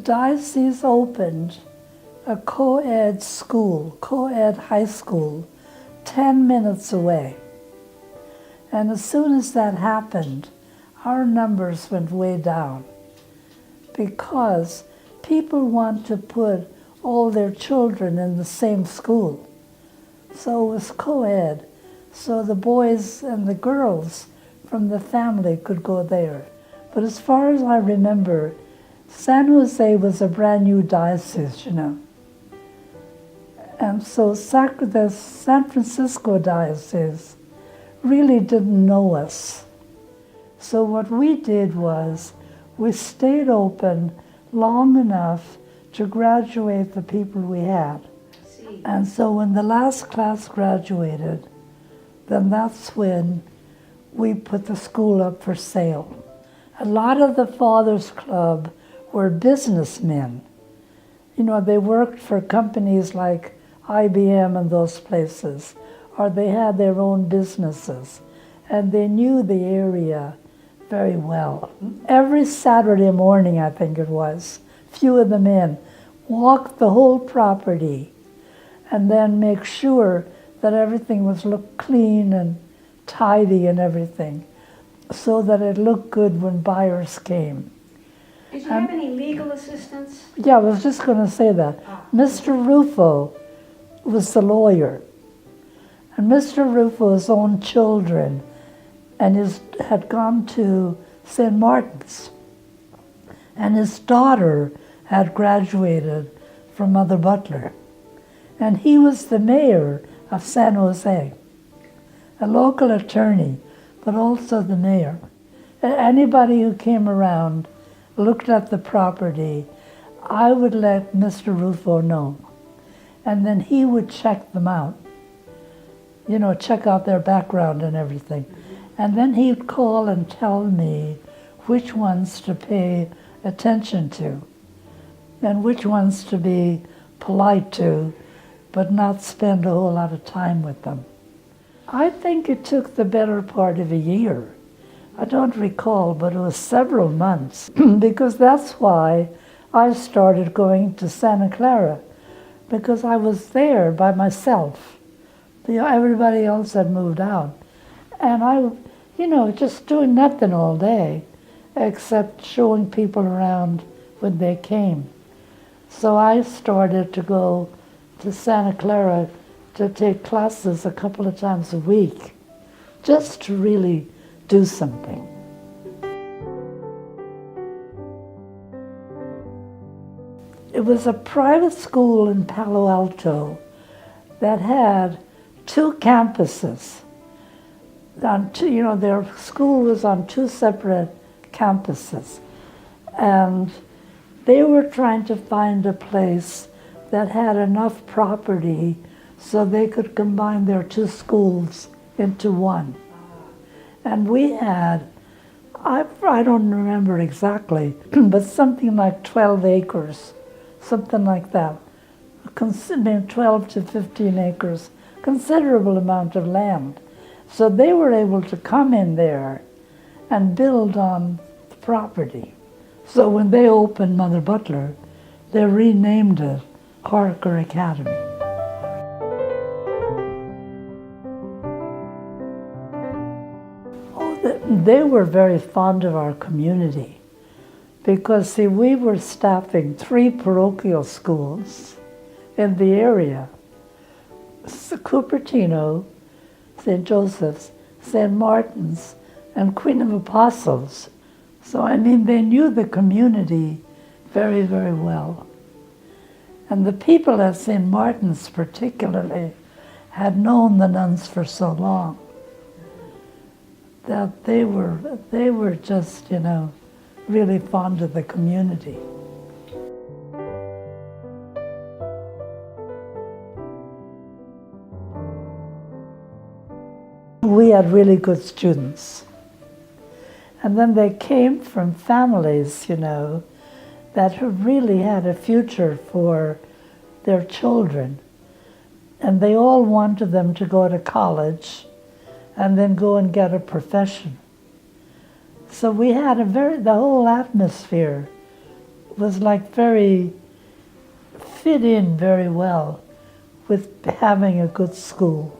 diocese opened a co-ed school, co-ed high school, 10 minutes away. And as soon as that happened, our numbers went way down because people want to put all their children in the same school. So it was co-ed, so the boys and the girls from the family could go there. But as far as I remember, San Jose was a brand new diocese, you know. And so the San Francisco diocese really didn't know us. So what we did was we stayed open long enough to graduate the people we had. And so when the last class graduated, then that's when we put the school up for sale. A lot of the Fathers Club were businessmen. You know, they worked for companies like IBM and those places, or they had their own businesses, and they knew the area very well. Every Saturday morning, I think it was, few of the men walked the whole property and then make sure that everything was looked clean and tidy and everything, so that it looked good when buyers came. Did you have any legal assistance? Yeah, I was just going to say that. Mr. Rufo was the lawyer. And Mr. Rufo's own children had gone to St. Martin's. And his daughter had graduated from Mother Butler. And he was the mayor of San Jose, a local attorney, but also the mayor. Anybody who came around, looked at the property, I would let Mr. Rufo know. And then he would check them out, you know, check out their background and everything. And then he'd call and tell me which ones to pay attention to and which ones to be polite to, but not spend a whole lot of time with them. I think it took the better part of a year. I don't recall, but it was several months, because that's why I started going to Santa Clara, because I was there by myself. Everybody else had moved out. And I, you know, just doing nothing all day, except showing people around when they came. So I started to go to Santa Clara to take classes a couple of times a week, just to really do something. It was a private school in Palo Alto that had 2 campuses. You know, their school was on 2 separate campuses. And they were trying to find a place that had enough property so they could combine their 2 schools into one. And we had, I don't remember exactly, but something like 12 acres, something like that. 12 to 15 acres, considerable amount of land. So they were able to come in there and build on the property. So when they opened Mother Butler, they renamed it Harker Academy. They were very fond of our community because, see, we were staffing 3 parochial schools in the area: Cupertino, St. Joseph's, St. Martin's, and Queen of Apostles. So, I mean, they knew the community very, very well. And the people at St. Martin's particularly had known the nuns for so long that they were just, you know, really fond of the community. We had really good students. And then they came from families, you know, that really had a future for their children. And they all wanted them to go to college and then go and get a profession. So we had the whole atmosphere was like very fit in very well with having a good school.